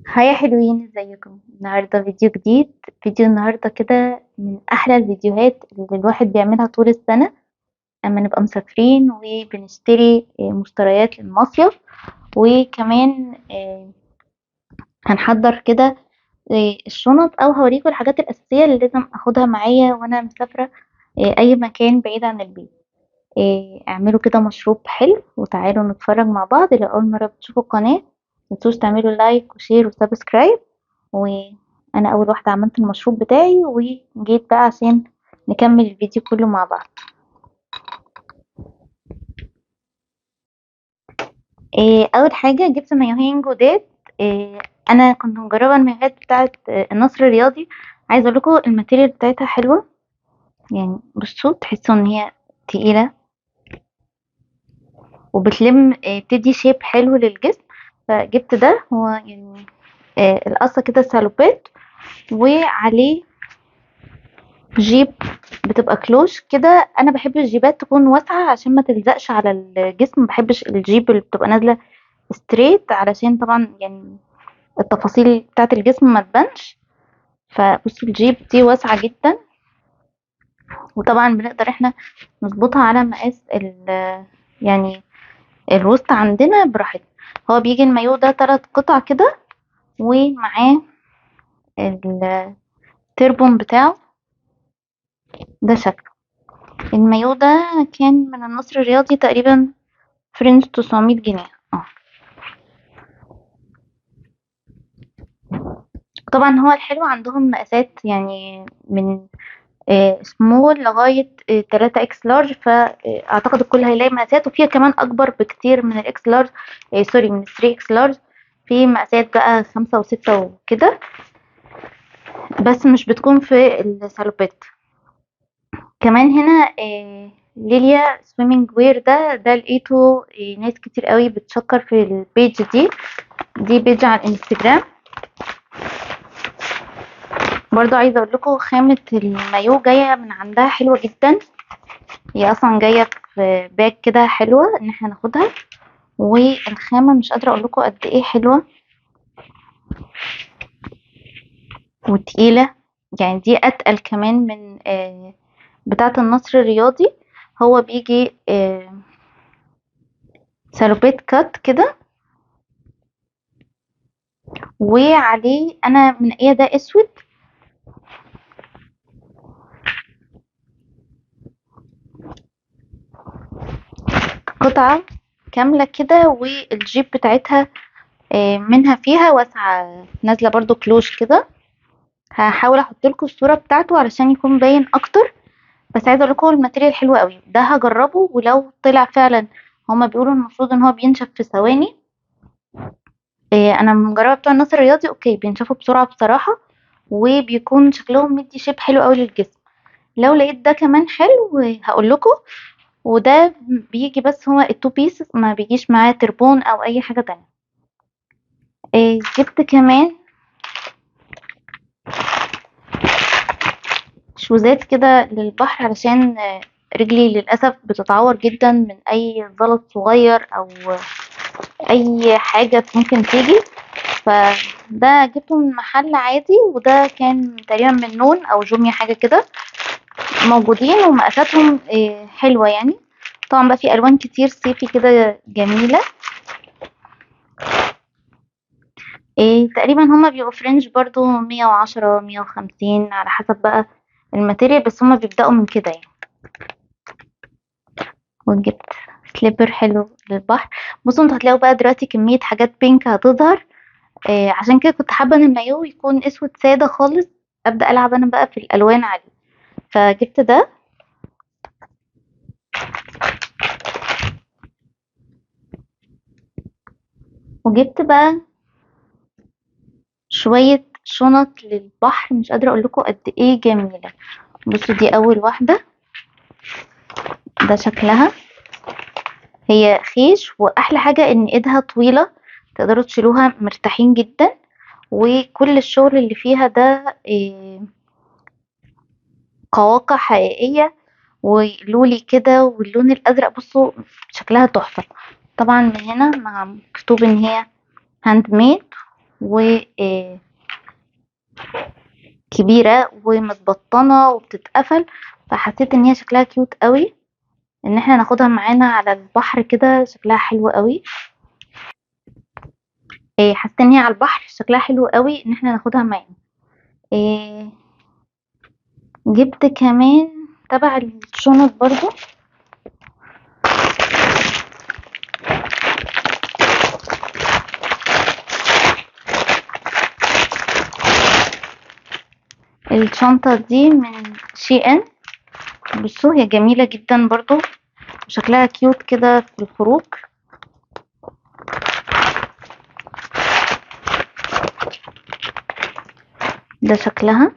هاي يا حلوين، ازيكم؟ النهارده فيديو جديد. فيديو النهارده كده من احلى الفيديوهات اللي الواحد بيعملها طول السنه اما نبقى مسافرين وبنشتري مشتريات للمصيف. وكمان هنحضر كده الشنط، او هوريكم الحاجات الاساسيه اللي لازم اخدها معايا وانا مسافره اي مكان بعيد عن البيت. اعملوا كده مشروب حلو وتعالوا نتفرج مع بعض. لو اول مره بتشوفوا القناه متنسوش تعملوا لايك وشير وسبسكرايب. وانا اول واحده عملت المشروب بتاعي وجيت بقى عشان نكمل الفيديو كله مع بعض. اول حاجه جبت مايوهين جداد. إيه انا كنت مجربه المايوهات بتاعه النصر الرياضي. عايزه اقول لكم الماتيريال بتاعتها حلوه، يعني بصوا تحسوا ان هي تقيله وبتلم، بتدي شيب حلو للجسم. فجبت ده، هو يعني القصه كده سالوبيت وعليه جيب، بتبقى كلوش كده. انا بحب الجيبات تكون واسعه عشان ما تلزقش على الجسم، ما بحبش الجيب اللي بتبقى نازله ستريت علشان طبعا يعني التفاصيل بتاعه الجسم ما تبانش. فبصوا الجيب دي واسعه جدا، وطبعا بنقدر احنا نظبطها على مقاس يعني الوسط عندنا براحتنا. هو بيجي المايو ده 3 قطع كده، ومعاه التربون بتاعه. ده شكله المايو ده كان من النصر الرياضي تقريبا فرنج 900 جنيه. اه طبعا هو الحلو عندهم مقاسات يعني من سمول لغاية 3 اكس لارج، فاعتقد الكل هيلاقي مقاسات، وفيها كمان اكبر بكتير من الاكس لارج. سوري، من 3 اكس لارج. في مقاسات بقى 5 و6 وكده، بس مش بتكون في السالوبيت. كمان هنا ليليا سويمنج وير، ده لقيته ناس كتير قوي بتشكر في البيج دي بيج على الانستجرام. برضو عايزه اقول لكم خامه المايو جايه من عندها حلوه جدا. هي اصلا جايه في باك كده حلوه ان احنا ناخدها، والخامه مش قادره اقول لكم قد ايه حلوه وتقيله. يعني دي اتقل كمان من بتاعه النصر الرياضي. هو بيجي سالوبيت كات كده، وعليه انا منقيه ده اسود. قطعه كامله كده، والجيب بتاعتها منها فيها واسعه نازله برضو كلوش كده. هحاول احط لكم الصوره بتاعته علشان يكون باين اكتر. بس عايزه اقول لكم الماتيريال حلو قوي، ده هجربه ولو طلع فعلا هما بيقولوا المفروض ان هو بينشف في ثواني. انا مجربه بتوع النصر الرياضي، اوكي بينشفوا بسرعه بصراحه، وبيكون شكلهم مدي شيب حلو قوي للجسم. لو لقيت ده كمان حلو هقول لكم. وده بيجي بس هو التو بيس، ما بيجيش معاه تربون او اي حاجه تانية. جبت كمان شوزات كده للبحر علشان رجلي للأسف بتتعور جدا من أي زلط صغير أو أي حاجة ممكن تيجي. فده جبته من محل عادي، وده كان تقريبا من نون أو جوميا حاجة كده. موجودين ومقاساتهم حلوة يعني. طبعا بقى في ألوان كتير صيفي كده جميلة. تقريبا هما بيبقوا فرنج برضو 110 150 على حسب بقى الماتيريال، بس هما بيبدأوا من كده يعني. وجبت سليبر حلو للبحر. بصوا انتوا هتلاقوا بقى دلوقتي كمية حاجات بينك هتظهر. عشان كده كنت حابة ان المايو يكون اسود سادة خالص، ابدأ العب انا بقى في الالوان عليه. فجبت ده. وجبت بقى شوية شنط للبحر، مش قادرة اقول لكم قد ايه جميلة. بصوا دي اول واحدة، ده شكلها. هي خيش، واحلى حاجة ان ايدها طويلة، تقدروا تشيلوها مرتاحين جدا. وكل الشغل اللي فيها ده قواقع حقيقية ولولي كده، واللون الازرق بصوا شكلها تحفة. طبعا من هنا مع مكتوب ان هي هاند ميد، وكبيرة ومتبطنة وبتتقفل، فحسيت ان هي شكلها كيوت قوي ان احنا ناخدها معانا على البحر كده، شكلها حلو قوي. حسيت ان هي على البحر شكلها حلو قوي ان احنا ناخدها معانا. إيه، جبت كمان تبع الشنط برضو الشنطة دي من شي ان. بصوا هي جميلة جدا برضو، شكلها كيوت كده في الخروج. ده شكلها،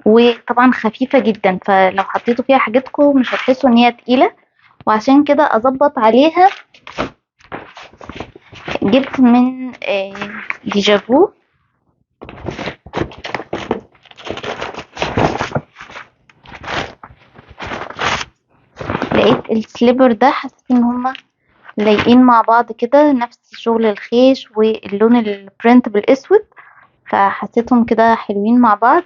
وطبعا خفيفة جدا، فلو حطيتوا فيها حاجتكم مش هتحسوا ان هي تقيلة. وعشان كده اظبط عليها جبت من ديجافو. لقيت السليبر ده، حسيت ان هما لايقين مع بعض كده، نفس شغل الخيش واللون البرنت بالاسود، فحسيتهم كده حلوين مع بعض،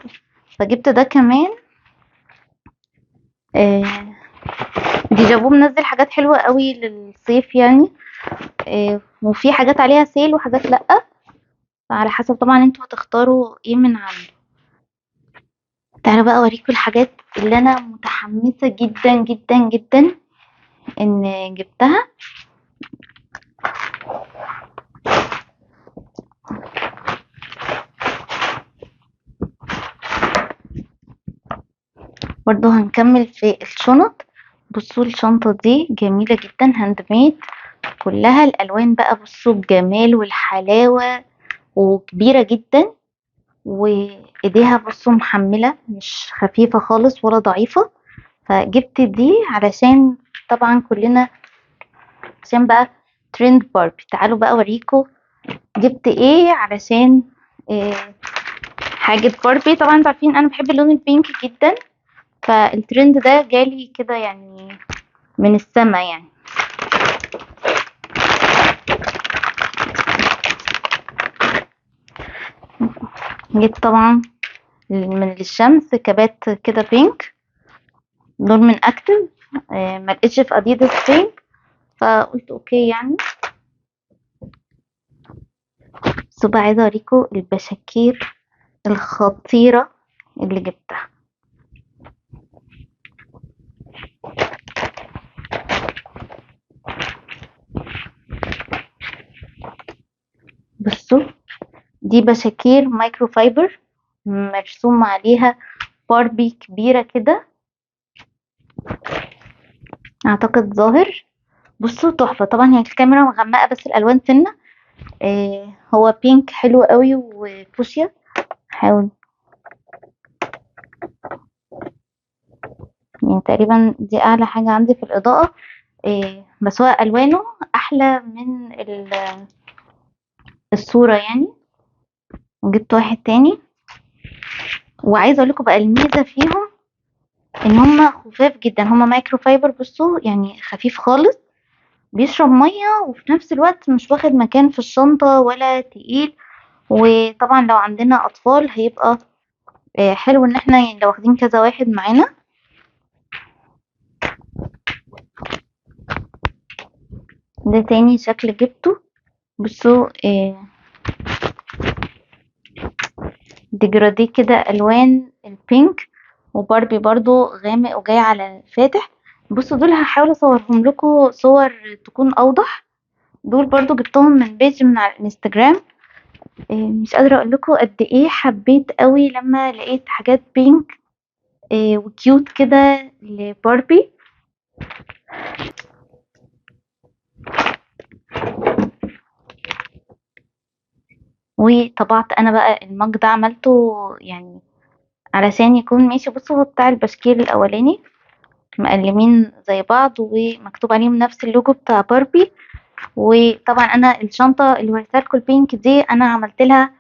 فجبت ده كمان. آه، ديجافو منزل حاجات حلوة قوي للصيف يعني. وفي حاجات عليها سيل وحاجات لأ، على حسب طبعا انتوا هتختاروا ايه من عنده. تعالوا بقى اوريكم الحاجات اللي انا متحمسة جدا جدا جدا ان جبتها. برضو هنكمل في الشنط. بصوا الشنطة دي جميلة جدا، هاند ميد، كلها الالوان بقى. بصوا الجمال والحلاوة، وكبيرة جدا، وايديها بصوا محملة، مش خفيفة خالص ولا ضعيفة. فجبت دي علشان طبعا كلنا عشان بقى ترند باربي. تعالوا بقى اوريكم جبت ايه علشان إيه حاجة باربي. طبعا انتوا عارفين انا بحب اللون البينك جدا، فالترند ده جالي كده يعني من السما يعني. جبت طبعا من الشمس كبات كده بينك، دول من اكتف. ما لقيتش في اديداس بينك، فقلت اوكي يعني. بس بقى عايزه اوريكم البشاكير الخطيره اللي جبتها. بصوا دي بشاكير مايكرو فايبر، مرسوم عليها باربي كبيره كده، اعتقد ظاهر. بصوا تحفه. طبعا هي الكاميرا مغمقه بس الالوان سنه. هو بينك حلو قوي وفوشيا. حاول يعني تقريبا دي اعلى حاجه عندي في الاضاءه. بس هو الوانه احلى من الصوره يعني. وجبت واحد تاني، وعايزه اقول لكم بقى الميزه فيهم ان هما خفاف جدا. هما مايكرو فايبر، بصوا يعني خفيف خالص، بيشرب ميه وفي نفس الوقت مش واخد مكان في الشنطه ولا تقيل. وطبعا لو عندنا اطفال هيبقى حلو ان احنا يعني لو واخدين كذا واحد معانا. ده تاني شكل جبته. بصوا ديجرادي كده، الوان البينك وباربي برضو غامق وجاي على فاتح. بصوا دول هحاول اصورهم لكم صور تكون اوضح. دول برضو جبتهم من بيج من على الانستجرام. مش قادره اقول لكم قد ايه حبيت قوي لما لقيت حاجات بينك وكيوت كده لباربي. وطبعت انا بقى المج ده، عملته يعني علشان يكون ماشي. بصوا هو بتاع البشكير الاولاني مقلمين زي بعض ومكتوب عليهم نفس اللوجو بتاع باربي. وطبعا انا الشنطه اللي وريتها لكم البينك دي انا عملت لها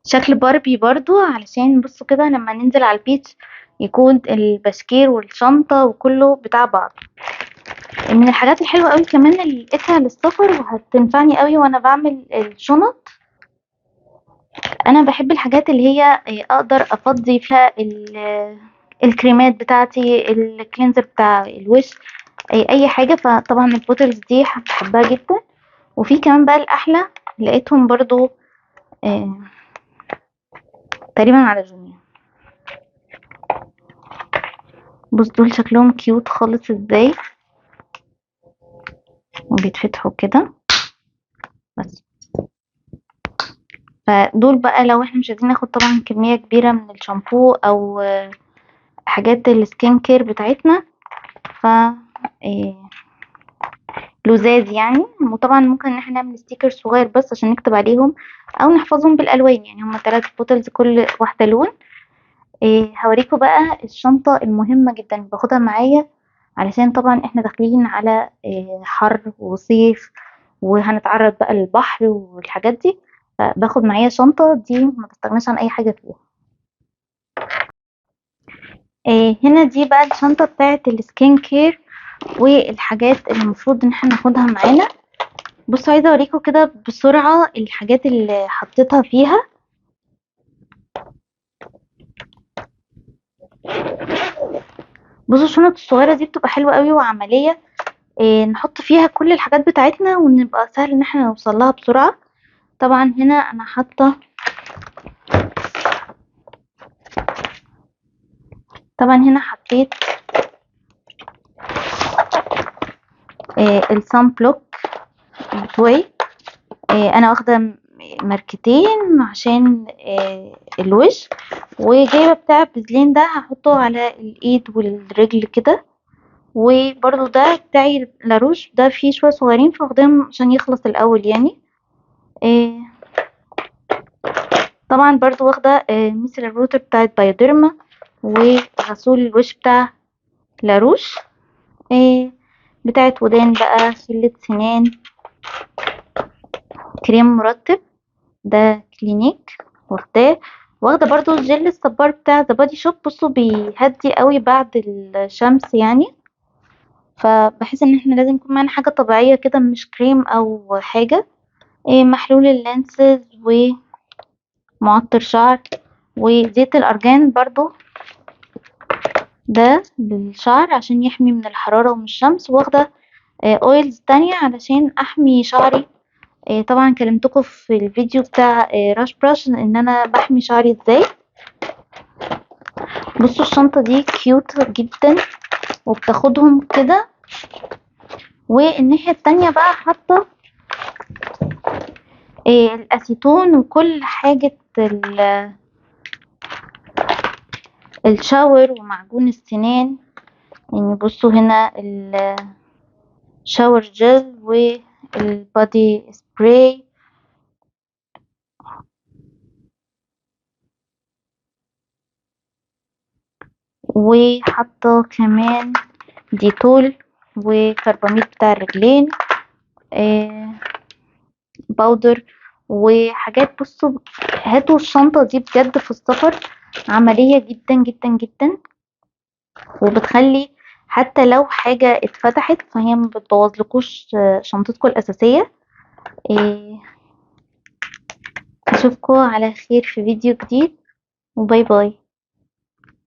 شكل باربي برضو، علشان بصوا كده لما ننزل على البيتش يكون البشكير والشنطه وكله بتاع بعض. من الحاجات الحلوة قوي كمان اللي لقيتها للسفر وهتنفعني قوي وانا بعمل الشنط. انا بحب الحاجات اللي هي اقدر افضي فيها الكريمات بتاعتي، الكلينزر بتاع الوش، اي حاجة. فطبعا البوتلز دي بحبها جدا. وفي كمان بقى الاحلى، لقيتهم برضو آه، تقريبا على جوميا. بص دول شكلهم كيوت خالص ازاي، وبيتفتحوا كده بس. فدول بقى لو احنا مش عايزين ناخد طبعا كمية كبيرة من الشامبو او حاجات السكين كير بتاعتنا، ف آه، لزاز يعني. وطبعا ممكن ان احنا نعمل ستيكر صغير بس عشان نكتب عليهم، او نحفظهم بالالوان. يعني هما 3 بوتلز كل واحدة لون. هوريكم بقى الشنطة المهمة جدا باخدها معايا، علشان طبعا احنا داخلين على حر وصيف، وهنتعرض بقى للبحر والحاجات دي. فباخد معايا شنطة دي ما بستغناش عن اي حاجة فيها. هنا دي بقى الشنطة بتاعت السكين كير والحاجات اللي المفروض ان احنا ناخدها معانا. بصوا عايزة اوريكم كده بسرعة الحاجات اللي حطيتها فيها. بصوا الشنط الصغيرة دي بتبقى حلوة قوي وعملية، نحط فيها كل الحاجات بتاعتنا ونبقى سهل ان احنا نوصل لها بسرعة. طبعا هنا انا حاطة، طبعا هنا حطيت الصن بلوك بتوعي. انا واخدة ماركتين عشان الوش، وجايبة بتاع بازلين ده هحطه على الايد والرجل كده. وبرضو ده بتاعي لاروش، ده فيه شوية صغيرين فاخدهم عشان يخلص الاول يعني. آه، طبعا برضو واخدة مثل الروتر بتاعت بايوديرما، وغسول الوش بتاع لاروش، بتاعت ودان بقى، خلة سنان، كريم مرطب ده كلينيك واخداه. واخدة برضو الجل الصبار بتاع ذا بادي شوب. بصوا بيهدي قوي بعد الشمس يعني. فبحس ان احنا لازم يكون معانا حاجة طبيعية كده، مش كريم او حاجة. محلول اللانسز ومعطر شعر، وزيت الارجان برضو ده للشعر عشان يحمي من الحرارة ومن الشمس. واخدة اويلز تانية علشان احمي شعري. طبعا كلمتكم في الفيديو بتاع راش براش ان انا بحمي شعري ازاي. بصوا الشنطة دي كيوت جدا وبتاخدهم كده. والناحية التانية بقى حاطة الاسيتون وكل حاجة الشاور ومعجون السنان. يعني بصوا هنا الشاور جل والبادي سبراي، وحاطة كمان ديتول وكرباميد بتاع الرجلين، آه باودر وحاجات. بصوا هاتوا الشنطة دي بجد في السفر عملية جدا جدا جدا، وبتخلي حتى لو حاجة اتفتحت فهي ما بتبوظلكوش شنطتكم الأساسية. اشوفكم على خير في فيديو جديد، وباي باي.